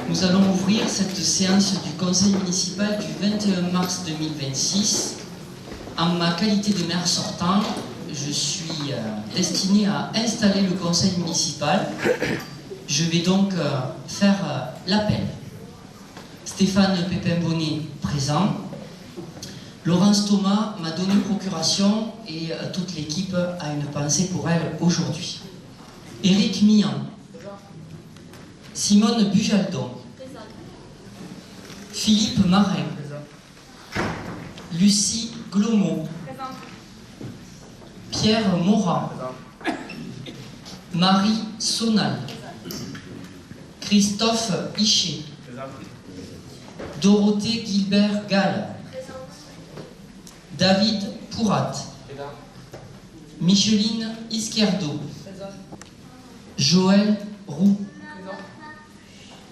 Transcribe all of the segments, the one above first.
Nous allons ouvrir cette séance du conseil municipal du 21 mars 2026. En ma qualité de maire sortant, je suis destiné à installer le conseil municipal. Je vais donc faire l'appel. Stéphane Pépin-Bonnet présent. Laurence Thomas m'a donné procuration et toute l'équipe a une pensée pour elle aujourd'hui. Éric Mian. Simone Bujaldon. Philippe Marin. Lucie Glomo. Pierre Morat. Marie Sonal. Christophe Hichet. Dorothée Gilbert-Gall. David Pourat. Micheline Izquierdo. Joël Roux.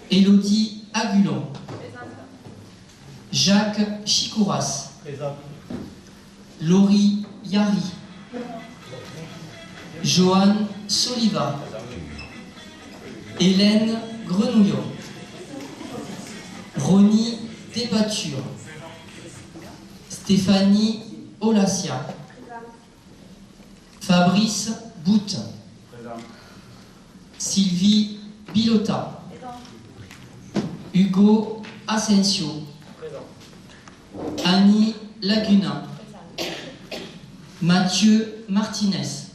Élodie Agulon. Jacques Chicouras. Laurie Yari. Joanne Soliva. Hélène Grenouillon. Ronnie Débatture. Stéphanie Olassia. Fabrice Bout. Sylvie Bilota. Hugo Asensio. Annie Laguna. Mathieu Martinez.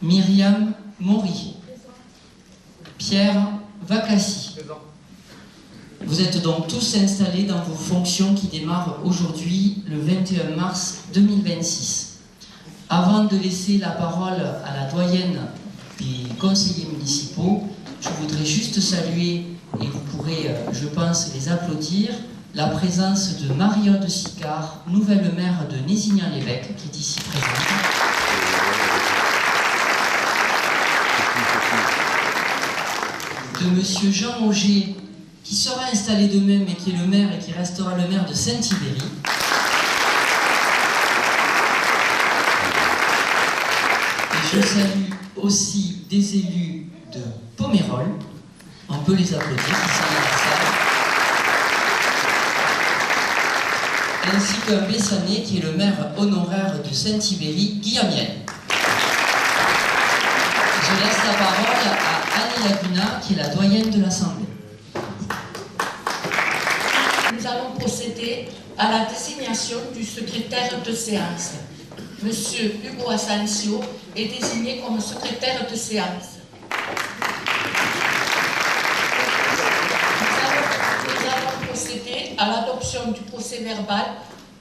Myriam Maury. Pierre Vacassi. Vous êtes donc tous installés dans vos fonctions qui démarrent aujourd'hui, le 21 mars 2026. Avant de laisser la parole à la doyenne des conseillers municipaux, je voudrais juste saluer, et vous pourrez, je pense, les applaudir, la présence de Marie-Aude Sicard, nouvelle maire de Nézignan-l'Évêque, qui est ici présente. De monsieur Jean Auger, qui sera installé demain, mais qui est le maire et qui restera le maire de Saint-Ibéry. Et je salue aussi des élus de Pomerol. On peut les applaudir, qui sont dans la salle. Ainsi qu'un Bessanais, qui est le maire honoraire de Saint-Ibéry, Guillaumienne. Je laisse la parole à Annie Laguna, qui est la doyenne de l'Assemblée. Nous allons procéder à la désignation du secrétaire de séance. Monsieur Hugo Asensio est désigné comme secrétaire de séance. Nous allons procéder à l'adoption du procès-verbal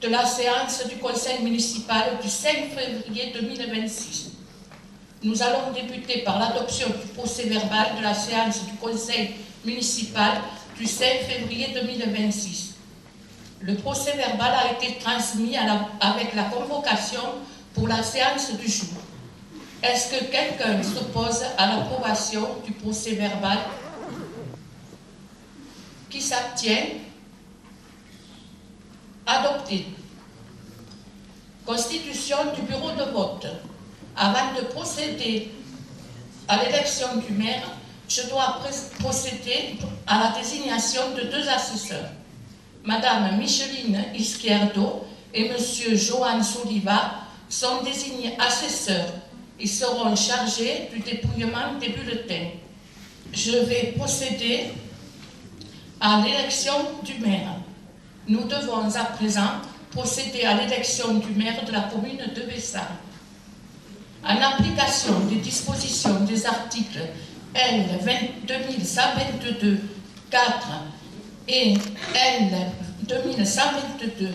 de la séance du conseil municipal du 5 février 2026. Nous allons débuter par l'adoption du procès-verbal de la séance du conseil municipal du 5 février 2026. Le procès-verbal a été transmis avec la convocation pour la séance du jour. Est-ce que quelqu'un s'oppose à l'approbation du procès-verbal? Qui s'abstient? Adopté. Constitution du bureau de vote. Avant de procéder à l'élection du maire, je dois procéder à la désignation de deux assesseurs. Madame Micheline Izquierdo et Monsieur Joan Soliva sont désignés assesseurs. Ils seront chargés du dépouillement des bulletins. Je vais procéder à l'élection du maire. Nous devons à présent procéder à l'élection du maire de la commune de Bessarres. En application des dispositions des articles L. 2122-4 et L. 2122-7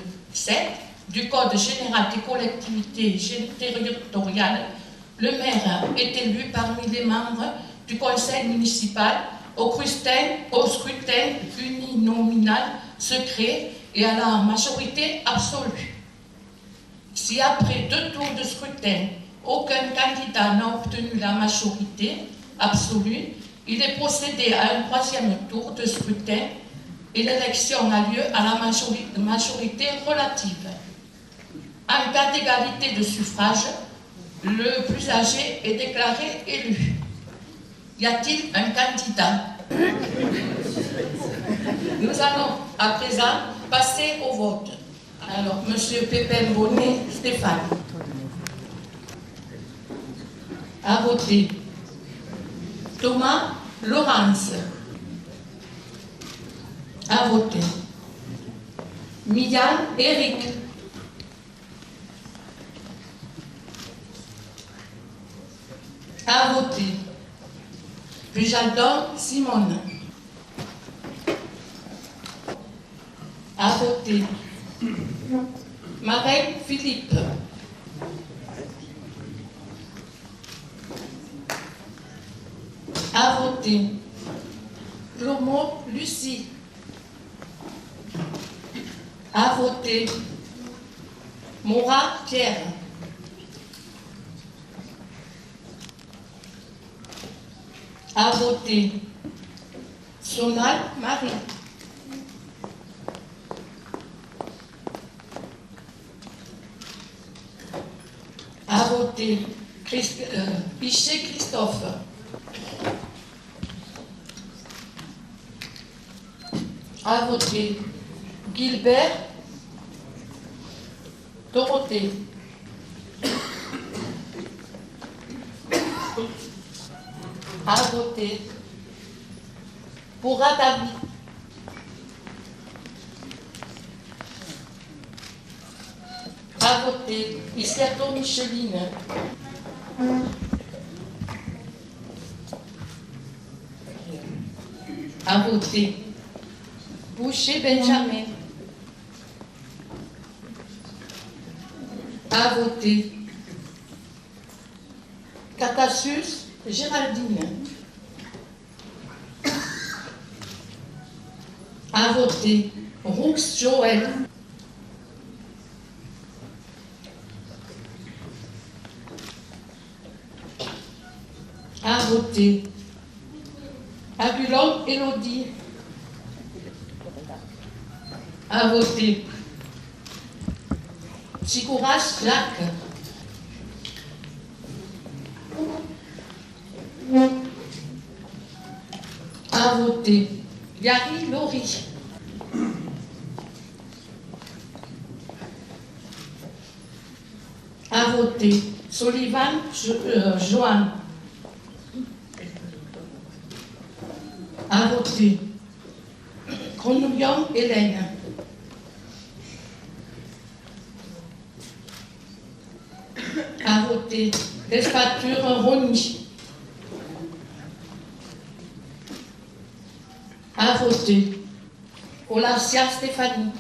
du Code général des collectivités territoriales, le maire est élu parmi les membres du conseil municipal au scrutin uninominal secret et à la majorité absolue. Si après 2 tours de scrutin, aucun candidat n'a obtenu la majorité absolue, il est procédé à un 3e tour de scrutin et l'élection a lieu à la majorité relative. En cas d'égalité de suffrage, le plus âgé est déclaré élu. Y a-t-il un candidat? Nous allons à présent passer au vote. Alors, Monsieur Pépin Bonnet, Stéphane. À voter. Thomas Laurence. À voter. Mian Eric. À voter. Pujaldon Simone. À voter. Marie Philippe. À voter. Lomo Lucie. À voter. Mora Pierre. À voter. Sonal Marie. À voter. Pichet Christophe. À voter. Gilbert Dorothée. À voter. Pour David. À voter. Iskerto Micheline. À voter. Boucher Benjamin. À voter. Catassus Géraldine. À voter. Roux Joël. À voter. Abulon Élodie. À voter. Chikouras Jacques. À voter. Gary Laurie. À voter. Sullivan Joanne. À voter. Grenouillon Hélène. À voter. Despature Ronny. À voter. Olacia Stéphanie.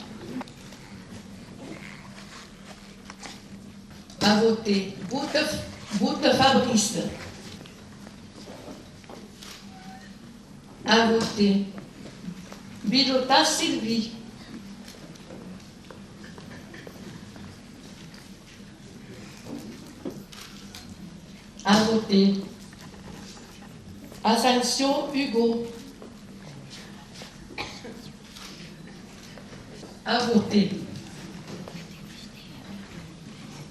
À voter. Boute Fabrice. À voter. Bilota Sylvie. À voter. Asensio Hugo. À voter.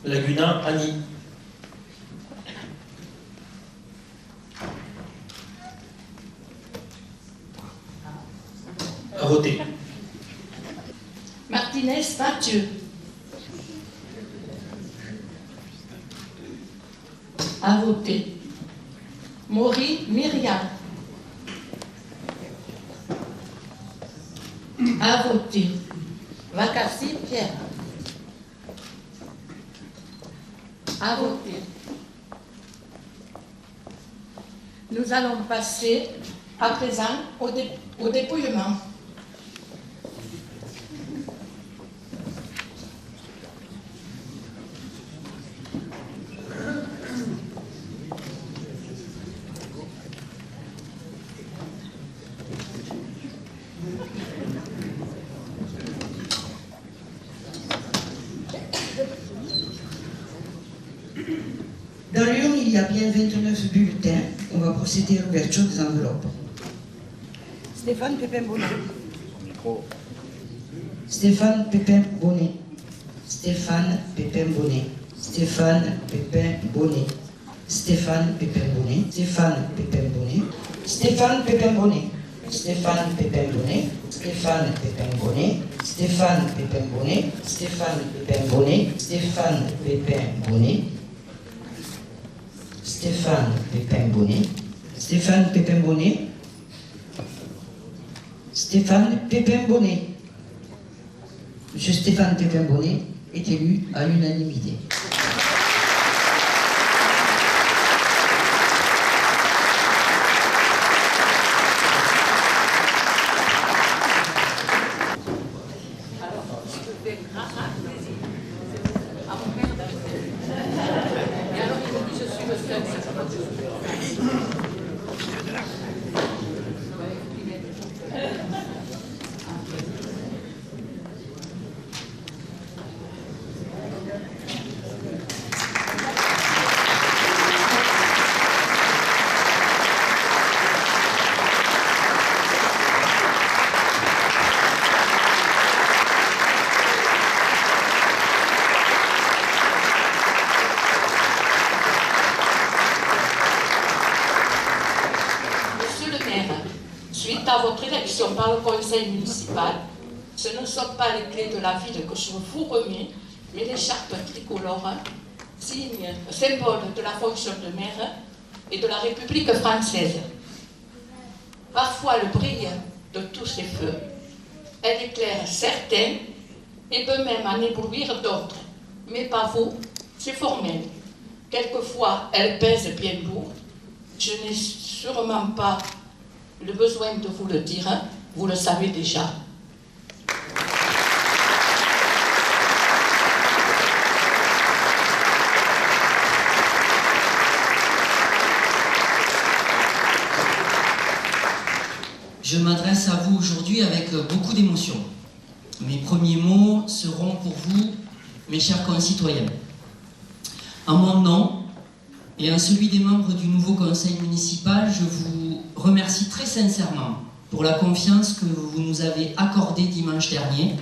Laguna Annie. À voter. Martinez Mathieu. À voter. Maury Myriam. À voter. Vacassi Pierre. À voter. Nous allons passer à présent au dépouillement. Dans l'urne, il y a bien 29 bulletins. On va procéder à l'ouverture des enveloppes. Stéphane Pépin Bonnet. Stéphane Pépin Bonnet. Stéphane Pépin Bonnet. Stéphane Pépin Bonnet. Stéphane Pépin Bonnet. Stéphane Pépin Bonnet. Stéphane Pépin-Bonnet. Stéphane Pépin-Bonnet. Stéphane Pépin-Bonnet. Stéphane Pépin-Bonnet. Stéphane Pépin-Bonnet. Stéphane Pépin-Bonnet. Stéphane Pépin-Bonnet. Stéphane Pépin-Bonnet. Stéphane Pépin-Bonnet. Monsieur Stéphane Pépin-Bonnet est élu à l'unanimité. Suite à votre élection par le conseil municipal, ce ne sont pas les clés de la ville que je vous remets, mais l'écharpe tricolore, signe, symbole de la fonction de maire et de la République française. Parfois le brillant de tous ces feux, elle éclaire certains et peut même en éblouir d'autres, mais pas vous, c'est formel. Quelquefois, elle pèse bien lourd. Je n'ai sûrement pas le besoin de vous le dire, vous le savez déjà. Je m'adresse à vous aujourd'hui avec beaucoup d'émotion. Mes premiers mots seront pour vous, mes chers concitoyens. En mon nom et en celui des membres du nouveau conseil municipal, je vous remercie très sincèrement pour la confiance que vous nous avez accordée dimanche dernier,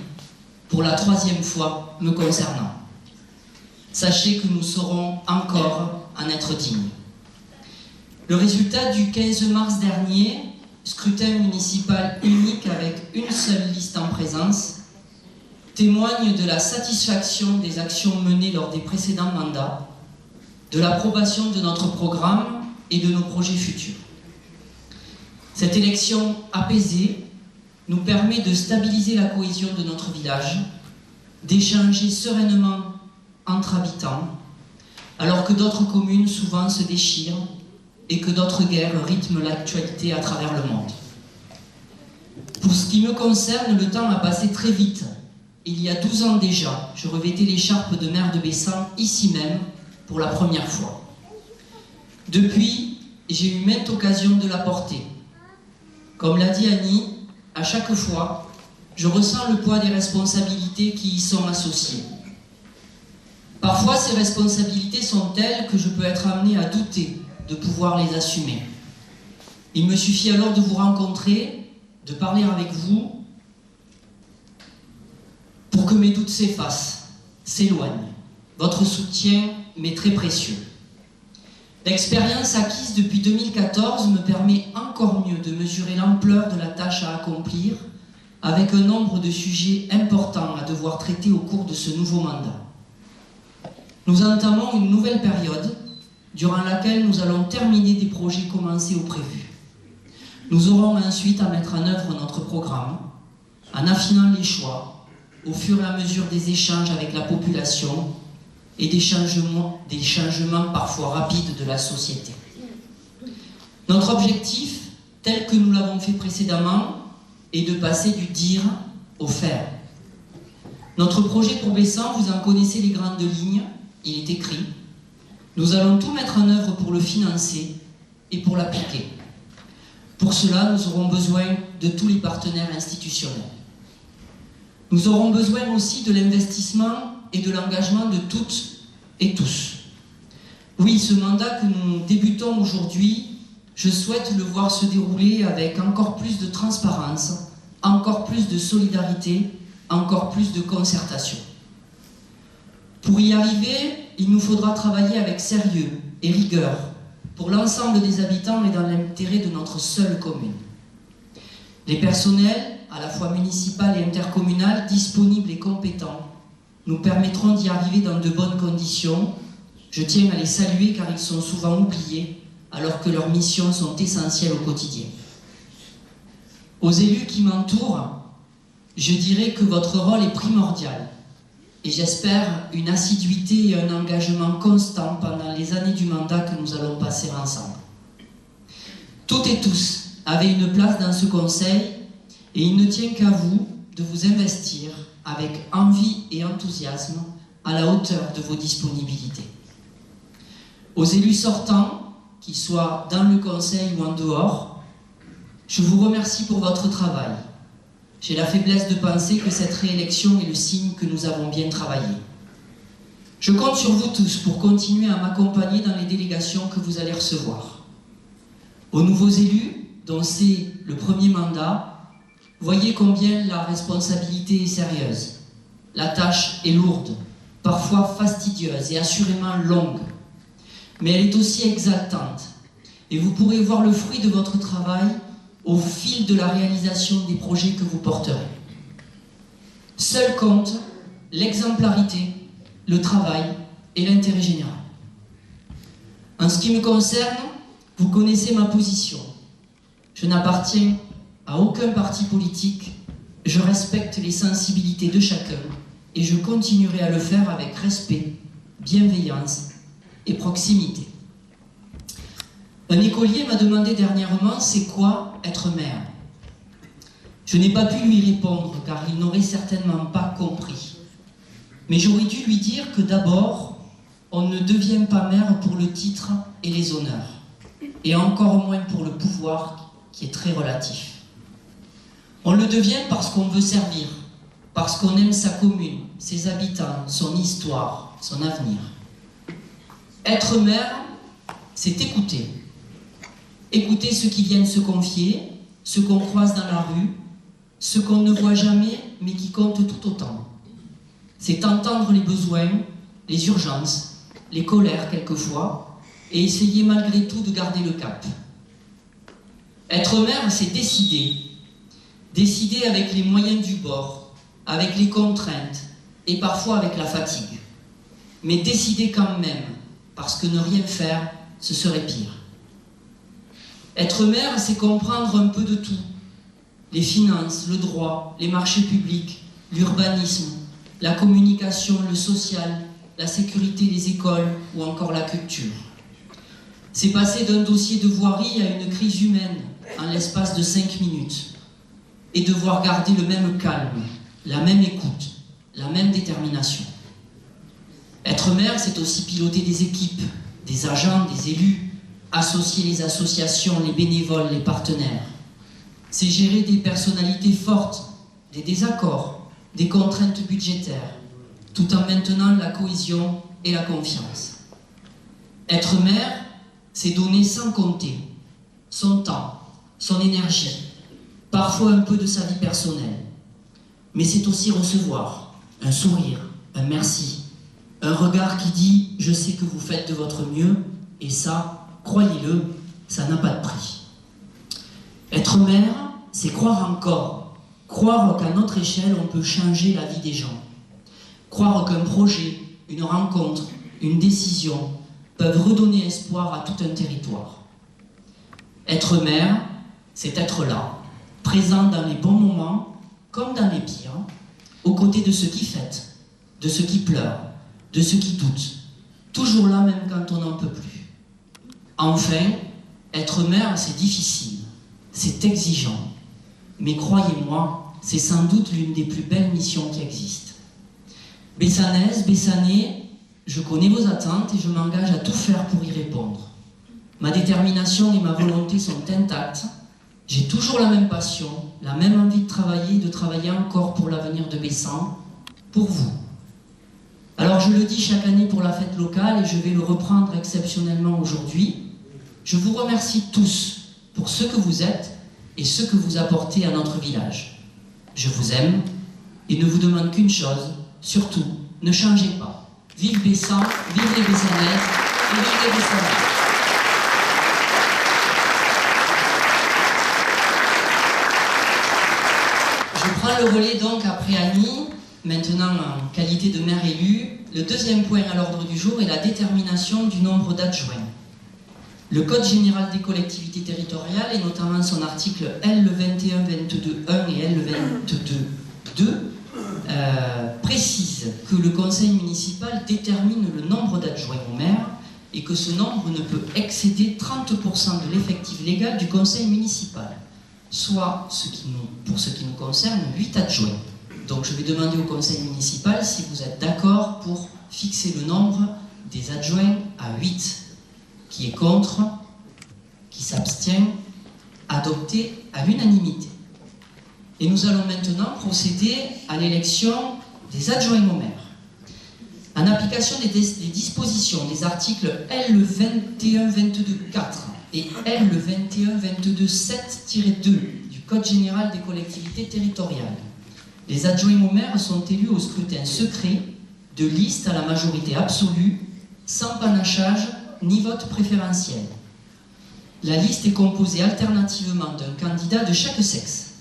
pour la 3e fois me concernant. Sachez que nous saurons encore en être dignes. Le résultat du 15 mars dernier, scrutin municipal unique avec une seule liste en présence, témoigne de la satisfaction des actions menées lors des précédents mandats, de l'approbation de notre programme et de nos projets futurs. Cette élection apaisée nous permet de stabiliser la cohésion de notre village, d'échanger sereinement entre habitants, alors que d'autres communes souvent se déchirent et que d'autres guerres rythment l'actualité à travers le monde. Pour ce qui me concerne, le temps a passé très vite. Il y a 12 ans déjà, je revêtais l'écharpe de maire de Bessan, ici même, pour la première fois. Depuis, j'ai eu maintes occasions de la porter. Comme l'a dit Annie, à chaque fois, je ressens le poids des responsabilités qui y sont associées. Parfois, ces responsabilités sont telles que je peux être amené à douter de pouvoir les assumer. Il me suffit alors de vous rencontrer, de parler avec vous, pour que mes doutes s'effacent, s'éloignent. Votre soutien m'est très précieux. L'expérience acquise depuis 2014 me permet encore mieux de mesurer l'ampleur de la tâche à accomplir, avec un nombre de sujets importants à devoir traiter au cours de ce nouveau mandat. Nous entamons une nouvelle période, durant laquelle nous allons terminer des projets commencés au prévu. Nous aurons ensuite à mettre en œuvre notre programme, en affinant les choix, au fur et à mesure des échanges avec la population et des changements parfois rapides de la société. Notre objectif, tel que nous l'avons fait précédemment, est de passer du dire au faire. Notre projet pour Bessan, vous en connaissez les grandes lignes, il est écrit. Nous allons tout mettre en œuvre pour le financer et pour l'appliquer. Pour cela, nous aurons besoin de tous les partenaires institutionnels. Nous aurons besoin aussi de l'investissement et de l'engagement de toutes et tous. Oui, ce mandat que nous débutons aujourd'hui, je souhaite le voir se dérouler avec encore plus de transparence, encore plus de solidarité, encore plus de concertation. Pour y arriver, il nous faudra travailler avec sérieux et rigueur, pour l'ensemble des habitants et dans l'intérêt de notre seule commune. Les personnels, à la fois municipal et intercommunal, disponibles et compétents, nous permettront d'y arriver dans de bonnes conditions. Je tiens à les saluer car ils sont souvent oubliés, alors que leurs missions sont essentielles au quotidien. Aux élus qui m'entourent, je dirais que votre rôle est primordial et j'espère une assiduité et un engagement constant pendant les années du mandat que nous allons passer ensemble. Toutes et tous avez une place dans ce conseil et il ne tient qu'à vous de vous investir avec envie et enthousiasme à la hauteur de vos disponibilités. Aux élus sortants, qu'ils soient dans le conseil ou en dehors, je vous remercie pour votre travail. J'ai la faiblesse de penser que cette réélection est le signe que nous avons bien travaillé. Je compte sur vous tous pour continuer à m'accompagner dans les délégations que vous allez recevoir. Aux nouveaux élus, dont c'est le premier mandat, voyez combien la responsabilité est sérieuse. La tâche est lourde, parfois fastidieuse et assurément longue. Mais elle est aussi exaltante. Et vous pourrez voir le fruit de votre travail au fil de la réalisation des projets que vous porterez. Seul compte l'exemplarité, le travail et l'intérêt général. En ce qui me concerne, vous connaissez ma position. Je n'appartiens à aucun parti politique, je respecte les sensibilités de chacun et je continuerai à le faire avec respect, bienveillance et proximité. Un écolier m'a demandé dernièrement c'est quoi être maire. Je n'ai pas pu lui répondre car il n'aurait certainement pas compris. Mais j'aurais dû lui dire que d'abord, on ne devient pas maire pour le titre et les honneurs, et encore moins pour le pouvoir qui est très relatif. On le devient parce qu'on veut servir, parce qu'on aime sa commune, ses habitants, son histoire, son avenir. Être maire, c'est écouter. Écouter ceux qui viennent se confier, ceux qu'on croise dans la rue, ceux qu'on ne voit jamais mais qui comptent tout autant. C'est entendre les besoins, les urgences, les colères quelquefois, et essayer malgré tout de garder le cap. Être maire, c'est décider. Décider avec les moyens du bord, avec les contraintes et parfois avec la fatigue. Mais décider quand même, parce que ne rien faire, ce serait pire. Être maire, c'est comprendre un peu de tout. Les finances, le droit, les marchés publics, l'urbanisme, la communication, le social, la sécurité, les écoles ou encore la culture. C'est passer d'un dossier de voirie à une crise humaine en l'espace de 5 minutes et devoir garder le même calme, la même écoute, la même détermination. Être maire, c'est aussi piloter des équipes, des agents, des élus, associer les associations, les bénévoles, les partenaires. C'est gérer des personnalités fortes, des désaccords, des contraintes budgétaires, tout en maintenant la cohésion et la confiance. Être maire, c'est donner sans compter son temps, son énergie, parfois un peu de sa vie personnelle. Mais c'est aussi recevoir un sourire, un merci, un regard qui dit « je sais que vous faites de votre mieux » et ça, croyez-le, ça n'a pas de prix. Être maire, c'est croire encore, croire qu'à notre échelle, on peut changer la vie des gens. Croire qu'un projet, une rencontre, une décision peuvent redonner espoir à tout un territoire. Être maire, c'est être là, présent dans les bons moments comme dans les pires, aux côtés de ceux qui fêtent, de ceux qui pleurent, de ceux qui doutent, toujours là même quand on n'en peut plus. Enfin, être maire, c'est difficile, c'est exigeant, mais croyez-moi, c'est sans doute l'une des plus belles missions qui existent. Bessanaise, Bessanais, je connais vos attentes et je m'engage à tout faire pour y répondre. Ma détermination et ma volonté sont intactes. J'ai toujours la même passion, la même envie de travailler encore pour l'avenir de Bessan, pour vous. Alors je le dis chaque année pour la fête locale et je vais le reprendre exceptionnellement aujourd'hui. Je vous remercie tous pour ce que vous êtes et ce que vous apportez à notre village. Je vous aime et ne vous demande qu'une chose, surtout, ne changez pas. Vive Bessan, vive les Bessanaises et vive les Bessanois. prends le relais donc après Annie, maintenant en qualité de maire élu. Le deuxième point à l'ordre du jour est la détermination du nombre d'adjoints. Le Code général des collectivités territoriales, et notamment son article L2122.1 et L22.2, précise que le conseil municipal détermine le nombre d'adjoints au maire et que ce nombre ne peut excéder 30% de l'effectif légal du conseil municipal, soit, pour ce qui nous concerne, 8 adjoints. Donc je vais demander au conseil municipal si vous êtes d'accord pour fixer le nombre des adjoints à 8. Qui est contre, qui s'abstient, adopté à l'unanimité. Et nous allons maintenant procéder à l'élection des adjoints au maire. En application des dispositions des articles L2122.4 et L2122.7-2 du Code général des collectivités territoriales, les adjoints au maire sont élus au scrutin secret de liste à la majorité absolue, sans panachage ni vote préférentiel. La liste est composée alternativement d'un candidat de chaque sexe.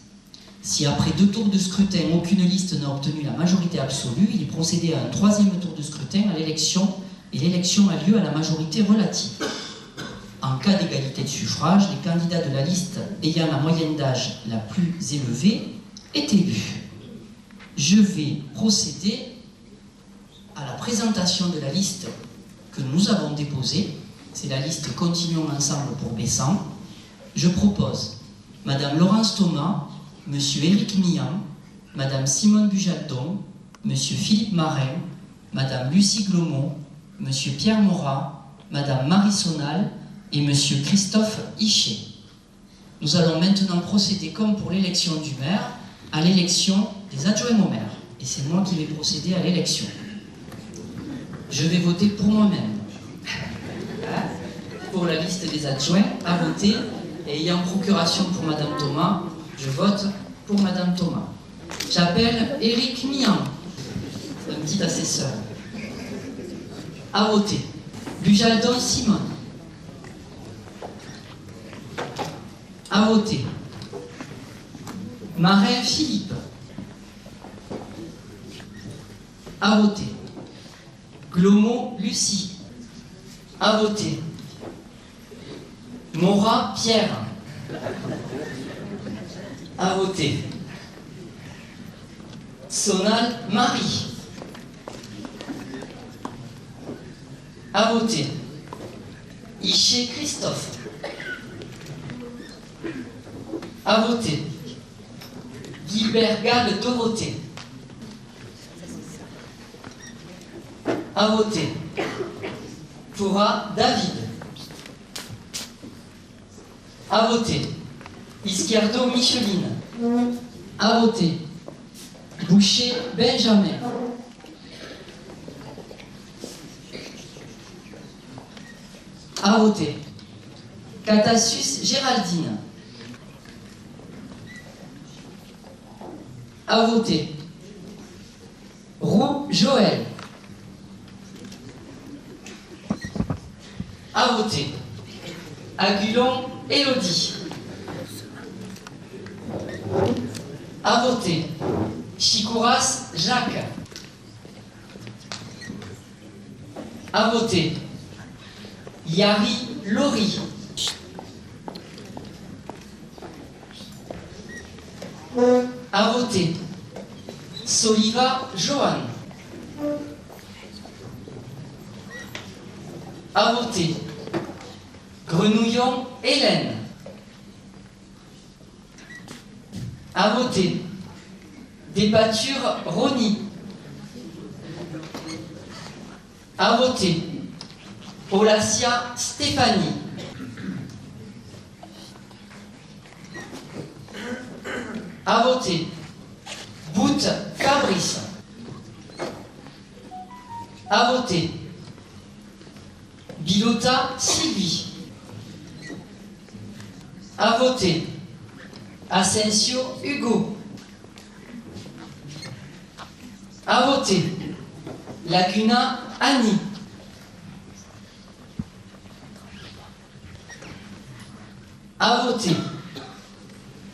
Si après 2 tours de scrutin, aucune liste n'a obtenu la majorité absolue, il est procédé à un 3e tour de scrutin à l'élection, et l'élection a lieu à la majorité relative. En cas d'égalité de suffrage, les candidats de la liste ayant la moyenne d'âge la plus élevée est élu. Je vais procéder à la présentation de la liste que nous avons déposée. C'est la liste Continuons ensemble pour Bessan. Je propose Madame Laurence Thomas, Monsieur Éric Mian, Madame Simone Bujaldon, Monsieur Philippe Marin, Madame Lucie Glomont, Monsieur Pierre Morat, Madame Marie Sonal et Monsieur Christophe Hichet. Nous allons maintenant procéder, comme pour l'élection du maire, à l'élection des adjoints au maire. Et c'est moi qui vais procéder à l'élection. Je vais voter pour moi-même. Pour la liste des adjoints à voter, et ayant procuration pour Madame Thomas, je vote pour Madame Thomas. J'appelle Éric Mian, un petit assesseur. À voter. Bujaldon Simone. À voter. Marin Philippe. À voter. Glomont Lucie. À voter. Morat Pierre. À voter. Sonal Marie. À voter. Hichet Christophe. À voter. Gilbert Gall Dorothée. À voter. Fora David. À voter. Izquierdo Micheline. À voter. Boucher Benjamin. À voter. Catassus Géraldine. À voter. Roux Joël. À voter. Agulon Élodie. À voter. Chicouras Jacques. À voter. Yari Laurie. À voter. Soliva Johan. À voter. Grenouillon Hélène. À voter. Dépâture Rony. À voter. Olacia Stéphanie. À voter. Bout Fabrice. À voter. Bilota Sylvie. À voter. Asensio Hugo. À voter. Laguna Annie. À voter.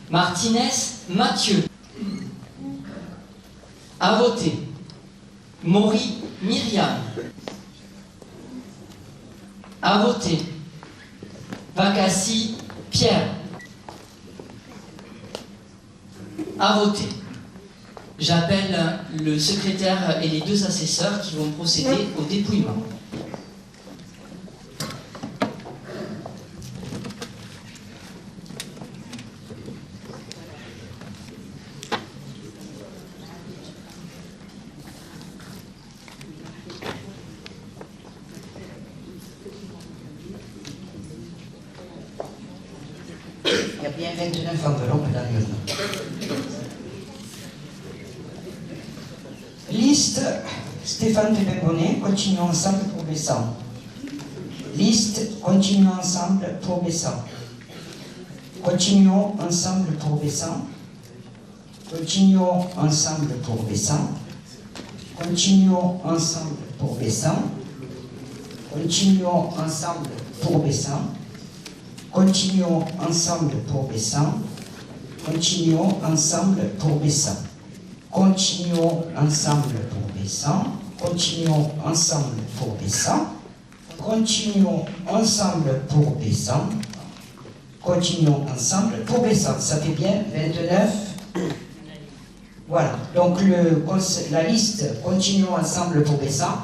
Martinez Mathieu. À voter. Maury Myriam. À voter. Vacassi Pierre. À voter. J'appelle le secrétaire et les 2 assesseurs qui vont procéder au dépouillement. Il y a bien 29 enveloppes dans l'urne. Liste Stéphane Pépin-Bonnet, continuons ensemble pour Bessan. Liste continuons ensemble pour Bessan. Continuons ensemble pour Bessan. Continuons ensemble pour Bessan. Continuons ensemble pour Bessan. Continuons ensemble pour Bessan. Continuons ensemble pour Bessan. Continuons ensemble pour Bessan. Continuons ensemble pour Bessan. Continuons ensemble pour Bessan. Continuons ensemble pour Bessan. Continuons ensemble pour Bessan. Ça fait bien 29. Voilà. Donc la liste Continuons ensemble pour Bessan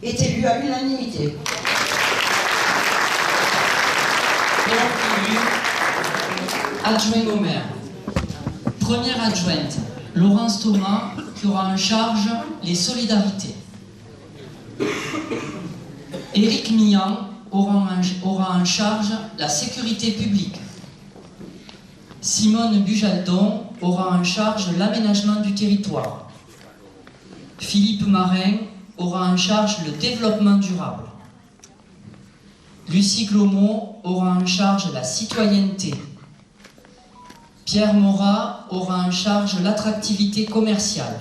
est élue à l'unanimité. Adjoint au maire. Première adjointe, Laurence Thomas, qui aura en charge les solidarités. Éric Millan aura en charge la sécurité publique. Simone Bujaldon aura en charge l'aménagement du territoire. Philippe Marin aura en charge le développement durable. Lucie Glomo aura en charge la citoyenneté. Pierre Morat aura en charge l'attractivité commerciale.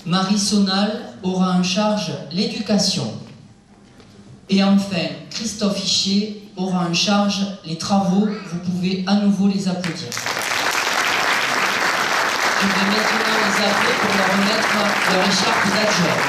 Marie Sonal aura en charge l'éducation. Et enfin, Christophe Hichet aura en charge les travaux. Vous pouvez à nouveau les applaudir. Je vais maintenant les appeler pour leur remettre leur écharpe d'adjoint.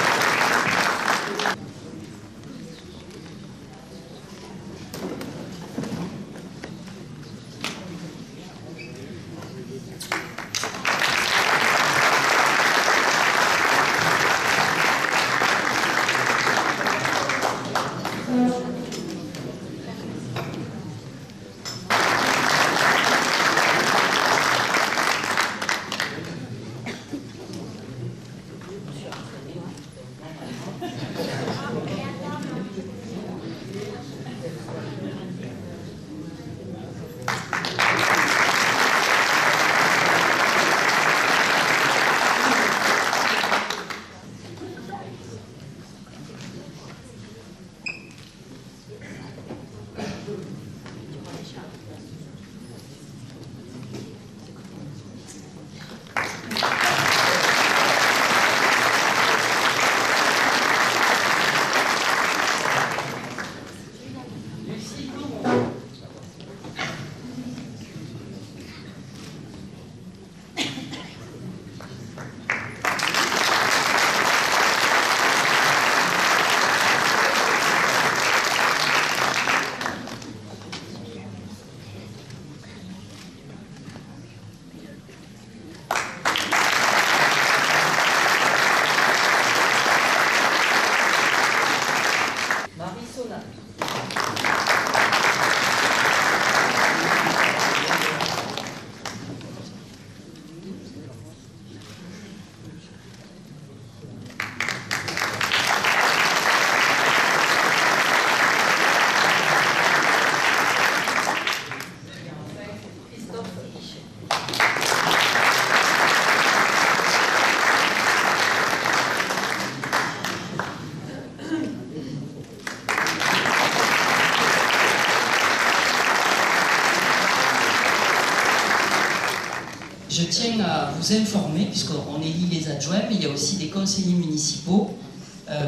Je tiens à vous informer, puisqu'on élit les adjoints, mais il y a aussi des conseillers municipaux.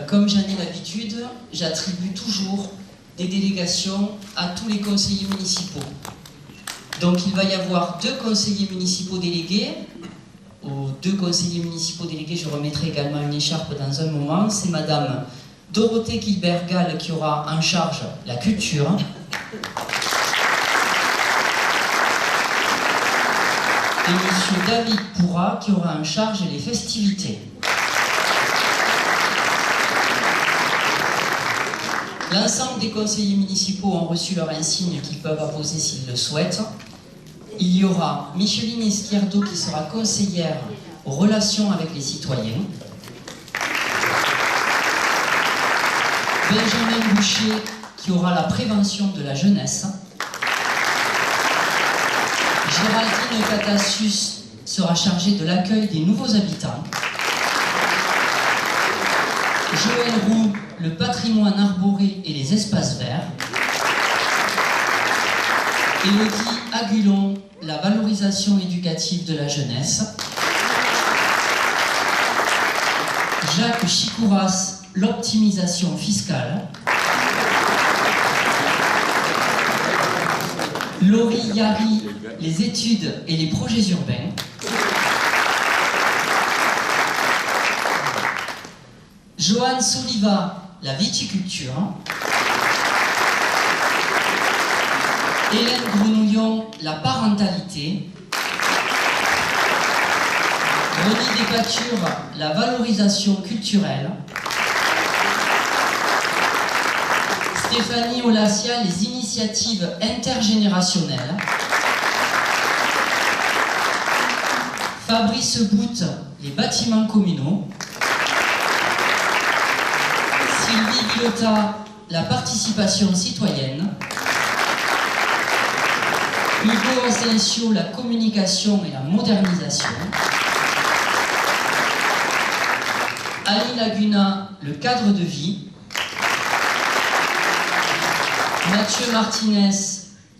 Comme j'en ai l'habitude, j'attribue toujours des délégations à tous les conseillers municipaux. Donc il va y avoir 2 conseillers municipaux délégués aux 2 conseillers municipaux délégués, je remettrai également une écharpe dans un moment. C'est Madame Dorothée Gilbert-Gall qui aura en charge la culture. Et Monsieur David Pourra qui aura en charge les festivités. L'ensemble des conseillers municipaux ont reçu leur insigne qu'ils peuvent apposer s'ils le souhaitent. Il y aura Micheline Esquierdo qui sera conseillère aux relations avec les citoyens. Benjamin Boucher qui aura la prévention de la jeunesse. Géraldine Catassus sera chargée de l'accueil des nouveaux habitants. Joël Roux, le patrimoine arboré et les espaces verts. Élodie Agulon, la valorisation éducative de la jeunesse. Jacques Chicouras, l'optimisation fiscale. Laurie Yari, les études et les projets urbains. Joanne Soliva, la viticulture. Hélène Grenouillon, la parentalité. René Despature, la valorisation culturelle. Stéphanie Olassia, les initiatives intergénérationnelles. Fabrice Bout, les bâtiments communaux. Sylvie Villota, la participation citoyenne. Hugo Asensio, la communication et la modernisation. Ali Laguna, le cadre de vie. Mathieu Martinez,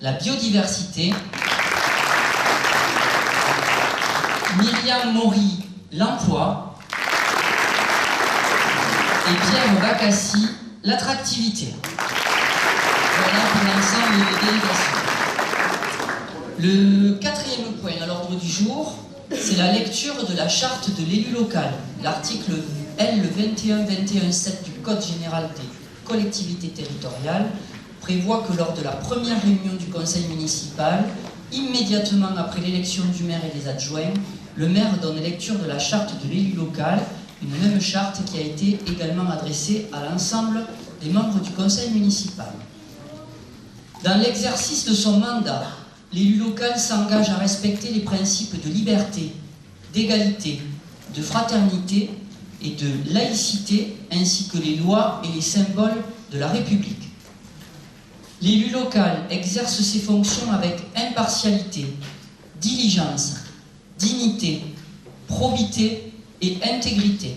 la biodiversité. Myriam Maury, l'emploi. Et Pierre Bacassi, l'attractivité. Voilà pour l'ensemble des délégations. Le 4e point à l'ordre du jour, c'est la lecture de la charte de l'élu local. L'article L 21-21-7 du Code général des collectivités territoriales prévoit que lors de la première réunion du conseil municipal, immédiatement après l'élection du maire et des adjoints, le maire donne lecture de la charte de l'élu local, une même charte qui a été également adressée à l'ensemble des membres du conseil municipal. Dans l'exercice de son mandat, l'élu local s'engage à respecter les principes de liberté, d'égalité, de fraternité et de laïcité, ainsi que les lois et les symboles de la République. L'élu local exerce ses fonctions avec impartialité, diligence, dignité, probité et intégrité.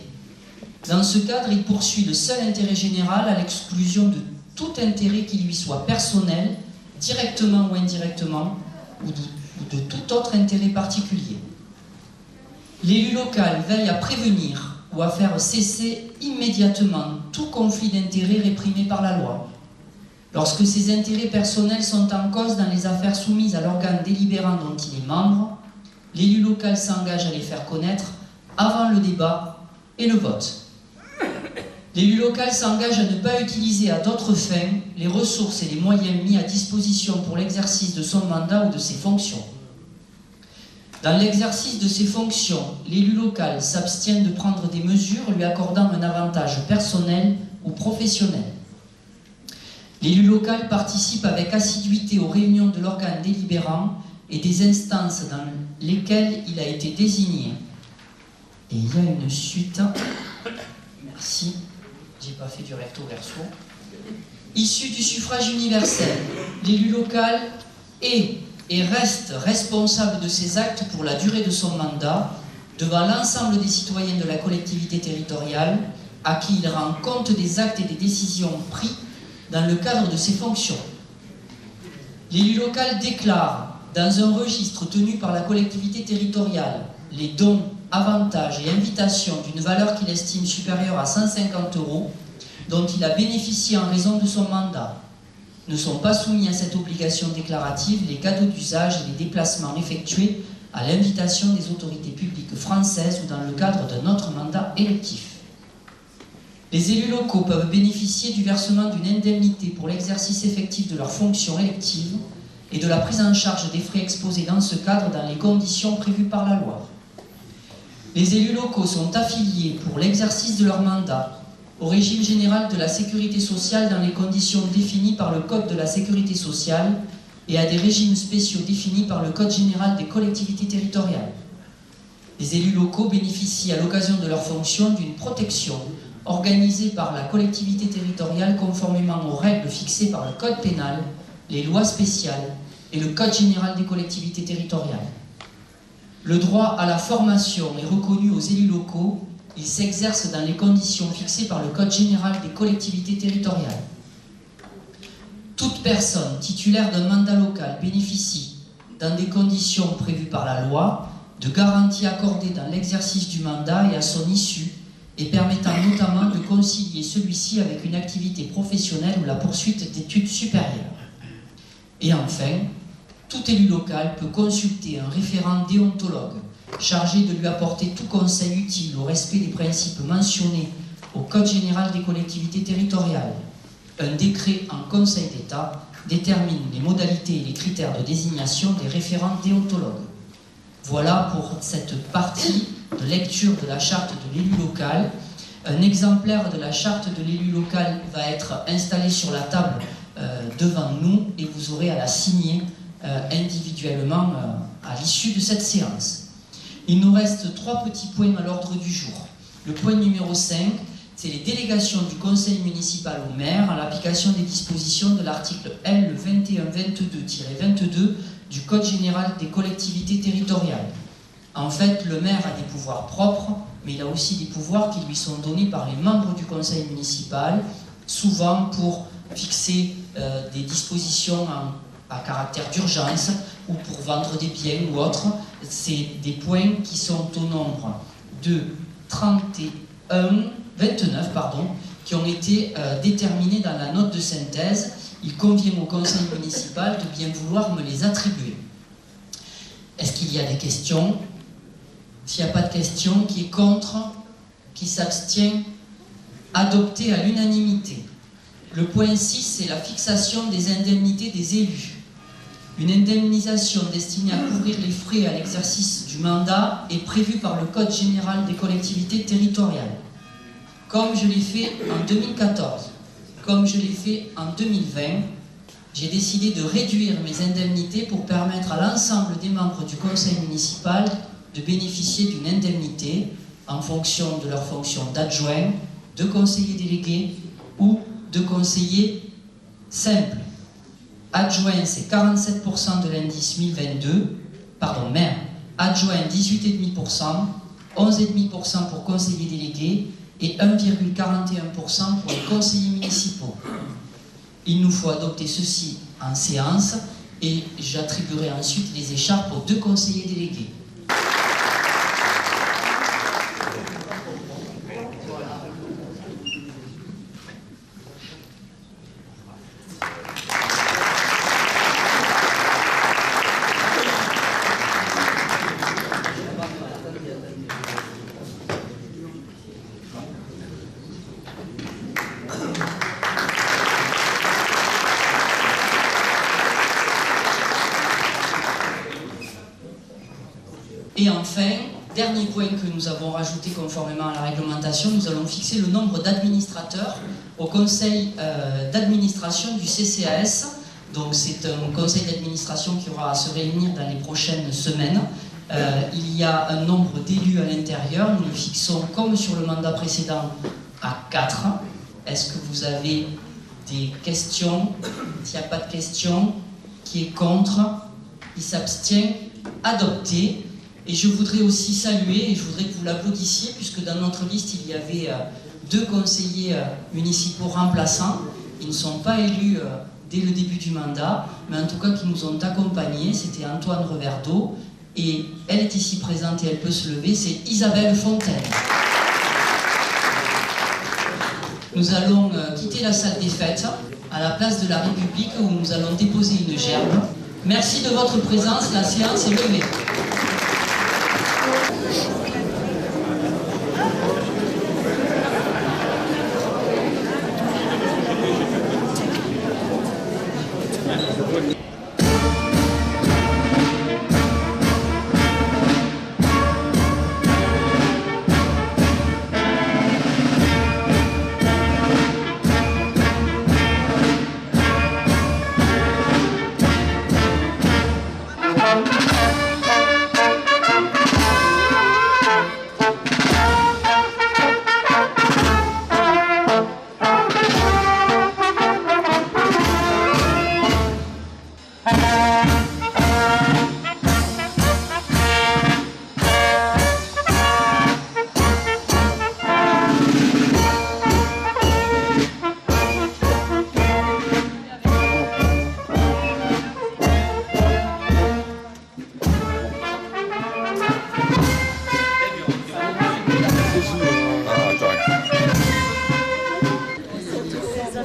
Dans ce cadre, il poursuit le seul intérêt général à l'exclusion de tout intérêt qui lui soit personnel, directement ou indirectement, ou de tout autre intérêt particulier. L'élu local veille à prévenir ou à faire cesser immédiatement tout conflit d'intérêts réprimé par la loi. Lorsque ses intérêts personnels sont en cause dans les affaires soumises à l'organe délibérant dont il est membre, l'élu local s'engage à les faire connaître avant le débat et le vote. L'élu local s'engage à ne pas utiliser à d'autres fins les ressources et les moyens mis à disposition pour l'exercice de son mandat ou de ses fonctions. Dans l'exercice de ses fonctions, l'élu local s'abstient de prendre des mesures lui accordant un avantage personnel ou professionnel. L'élu local participe avec assiduité aux réunions de l'organe délibérant et des instances dans lesquelles il a été désigné. Et il y a une suite. Merci. J'ai pas fait du recto verso. Issu du suffrage universel, l'élu local est et reste responsable de ses actes pour la durée de son mandat devant l'ensemble des citoyens de la collectivité territoriale à qui il rend compte des actes et des décisions pris dans le cadre de ses fonctions. L'élu local déclare dans un registre tenu par la collectivité territoriale les dons, avantages et invitations d'une valeur qu'il estime supérieure à 150 € dont il a bénéficié en raison de son mandat. Ne sont pas soumis à cette obligation déclarative les cadeaux d'usage et les déplacements effectués à l'invitation des autorités publiques françaises ou dans le cadre d'un autre mandat électif. Les élus locaux peuvent bénéficier du versement d'une indemnité pour l'exercice effectif de leurs fonctions électives et de la prise en charge des frais exposés dans ce cadre dans les conditions prévues par la loi. Les élus locaux sont affiliés pour l'exercice de leur mandat au régime général de la sécurité sociale dans les conditions définies par le Code de la sécurité sociale et à des régimes spéciaux définis par le Code général des collectivités territoriales. Les élus locaux bénéficient à l'occasion de leurs fonctions d'une protection organisée par la collectivité territoriale conformément aux règles fixées par le Code pénal, les lois spéciales et le Code général des collectivités territoriales. Le droit à la formation est reconnu aux élus locaux. Il s'exerce dans les conditions fixées par le Code général des collectivités territoriales. Toute personne titulaire d'un mandat local bénéficie, dans des conditions prévues par la loi, de garanties accordées dans l'exercice du mandat et à son issue, et permettant notamment de concilier celui-ci avec une activité professionnelle ou la poursuite d'études supérieures. Et enfin, tout élu local peut consulter un référent déontologue chargé de lui apporter tout conseil utile au respect des principes mentionnés au Code général des collectivités territoriales. Un décret en Conseil d'État détermine les modalités et les critères de désignation des référents déontologues. Voilà pour cette partie de lecture de la charte de l'élu local. Un exemplaire de la charte de l'élu local va être installé sur la table devant nous et vous aurez à la signer individuellement à l'issue de cette séance. Il nous reste 3 petits points à l'ordre du jour. Le point numéro 5, c'est les délégations du conseil municipal au maire en l'application des dispositions de l'article L 2122-22 du Code général des collectivités territoriales. En fait, le maire a des pouvoirs propres, mais il a aussi des pouvoirs qui lui sont donnés par les membres du conseil municipal, souvent pour fixer des dispositions à caractère d'urgence ou pour vendre des biens ou autre. C'est des points qui sont au nombre de 29 qui ont été déterminés dans la note de synthèse. Il convient au conseil municipal de bien vouloir me les attribuer. Est-ce qu'il y a des questions? S'il n'y a pas de questions, qui est contre? Qui s'abstient? Adopté à l'unanimité. Le point 6, c'est la fixation des indemnités des élus. Une indemnisation destinée à couvrir les frais à l'exercice du mandat est prévue par le Code général des collectivités territoriales. Comme je l'ai fait en 2014, comme je l'ai fait en 2020, j'ai décidé de réduire mes indemnités pour permettre à l'ensemble des membres du conseil municipal de bénéficier d'une indemnité en fonction de leur fonction d'adjoint, de conseiller délégué ou de conseiller simple. Adjoint, c'est 47% de l'indice 1022, maire. Adjoint, 18,5%, 11,5% pour conseiller délégué et 1,41% pour les conseillers municipaux. Il nous faut adopter ceci en séance et j'attribuerai ensuite les écharpes aux 2 conseillers délégués. Et enfin, dernier point que nous avons rajouté conformément à la réglementation, nous allons fixer le nombre d'administrateurs au conseil d'administration du CCAS. Donc c'est un conseil d'administration qui aura à se réunir dans les prochaines semaines. Il y a un nombre d'élus à l'intérieur. Nous le fixons comme sur le mandat précédent à 4. Est-ce que vous avez des questions? S'il n'y a pas de questions, qui est contre? Qui s'abstient? Adopté. Et je voudrais aussi saluer, et je voudrais que vous l'applaudissiez, puisque dans notre liste, il y avait 2 conseillers municipaux remplaçants. Ils ne sont pas élus dès le début du mandat, mais en tout cas qui nous ont accompagnés. C'était Antoine Reverdeau, et elle est ici présente et elle peut se lever, c'est Isabelle Fontaine. Nous allons quitter la salle des fêtes, à la place de la République, où nous allons déposer une gerbe. Merci de votre présence, la séance est levée.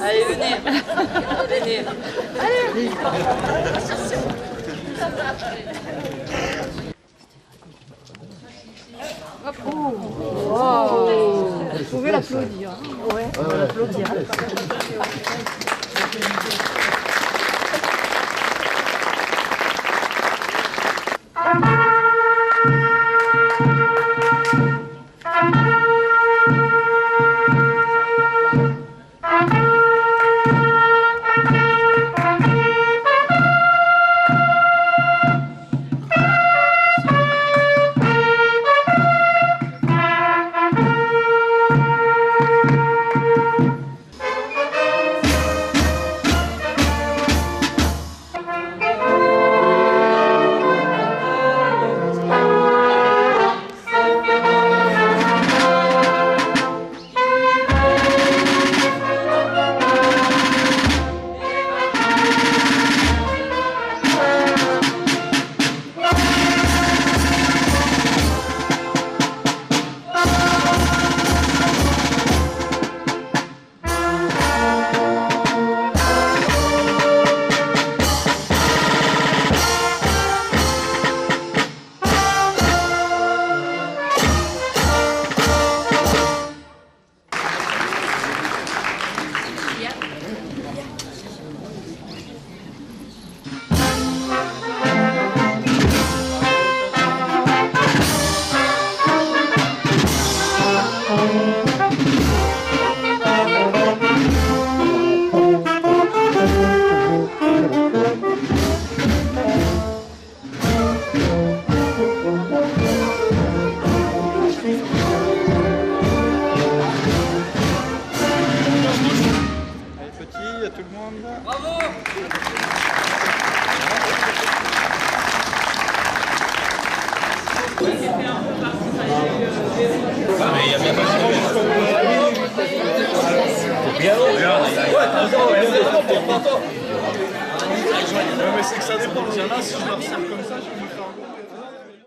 Allez, venez. Venez. Allez. Vous pouvez l'applaudir. Ouais, on va l'applaudir. Tout le monde. Bravo. Mais c'est que ça dépend. Il y en a, si je leur sers comme ça, je